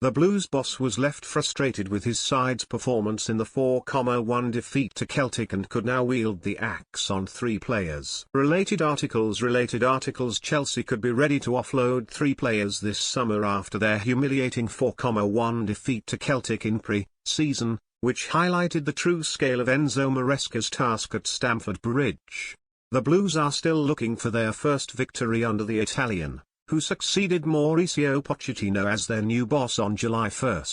The Blues boss was left frustrated with his side's performance in the 4-1 defeat to Celtic and could now wield the axe on 3 players. Related articles Chelsea could be ready to offload 3 players this summer after their humiliating 4-1 defeat to Celtic in pre-season, which highlighted the true scale of Enzo Maresca's task at Stamford Bridge. The Blues are still looking for their first victory under the Italian, who succeeded Mauricio Pochettino as their new boss on July 1.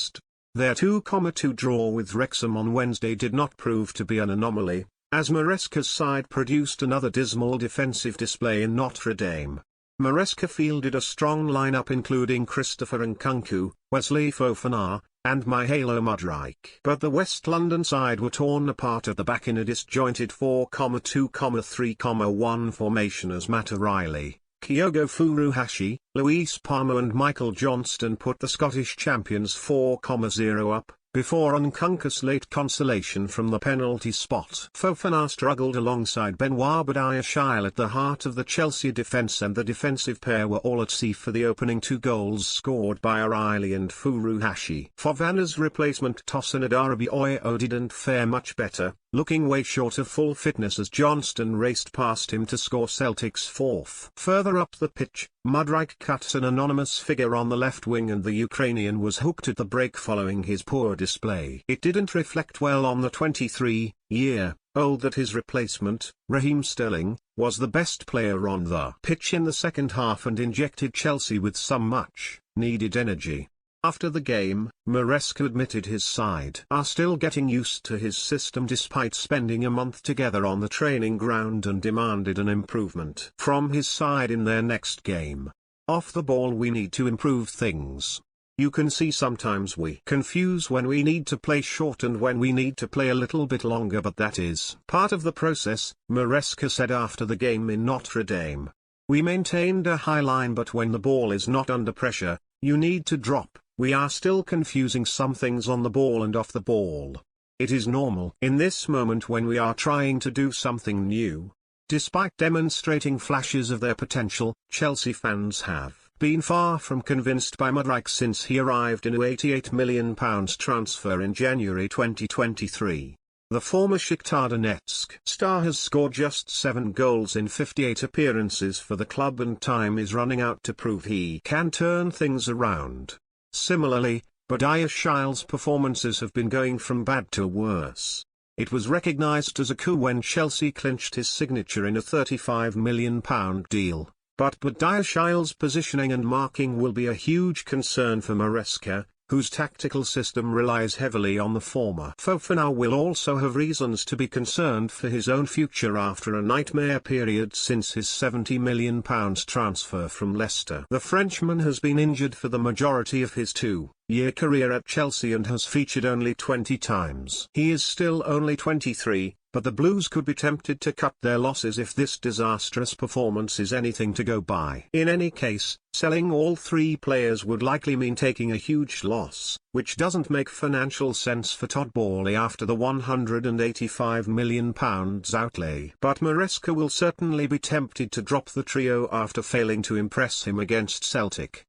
Their 2-2 draw with Wrexham on Wednesday did not prove to be an anomaly, as Maresca's side produced another dismal defensive display in Notre Dame. Maresca fielded a strong lineup including Christopher Nkunku, Wesley Fofana, and Mykhailo Mudryk. But the West London side were torn apart at the back in a disjointed 4-2-3-1 formation as Matt O'Reilly, Kyogo Furuhashi, Luis Palma and Michael Johnston put the Scottish champions 4-0 up, before Nkunku's late consolation from the penalty spot. Fofana struggled alongside Benoit Badiashile at the heart of the Chelsea defence, and the defensive pair were all at sea for the opening 2 goals scored by O'Reilly and Furuhashi. Fofana's replacement Tosin Adarabioyo didn't fare much better, looking way short of full fitness as Johnston raced past him to score Celtic's 4th. Further up the pitch, Mudryk cut an anonymous figure on the left wing and the Ukrainian was hooked at the break following his poor display. It didn't reflect well on the 23-year-old that his replacement, Raheem Sterling, was the best player on the pitch in the second half and injected Chelsea with some much-needed energy. After the game, Maresca admitted his side are still getting used to his system despite spending a month together on the training ground, and demanded an improvement from his side in their next game. Off the ball we need to improve things. You can see sometimes we confuse when we need to play short and when we need to play a little bit longer, but that is part of the process, Maresca said after the game in Notre Dame. We maintained a high line, but when the ball is not under pressure, you need to drop. We are still confusing some things on the ball and off the ball. It is normal in this moment when we are trying to do something new. Despite demonstrating flashes of their potential, Chelsea fans have been far from convinced by Mudryk since he arrived in a £88 million transfer in January 2023. The former Shakhtar Donetsk star has scored just 7 goals in 58 appearances for the club, and time is running out to prove he can turn things around. Similarly, Badiashile's performances have been going from bad to worse. It was recognised as a coup when Chelsea clinched his signature in a £35 million deal, but Badiashile's positioning and marking will be a huge concern for Maresca, whose tactical system relies heavily on the former. Fofana will also have reasons to be concerned for his own future after a nightmare period since his £70 million transfer from Leicester. The Frenchman has been injured for the majority of his 2-year career at Chelsea and has featured only 20 times. He is still only 23, but the Blues could be tempted to cut their losses if this disastrous performance is anything to go by. In any case, selling all 3 players would likely mean taking a huge loss, which doesn't make financial sense for Todd Boehly after the £185 million outlay. But Maresca will certainly be tempted to drop the trio after failing to impress him against Celtic.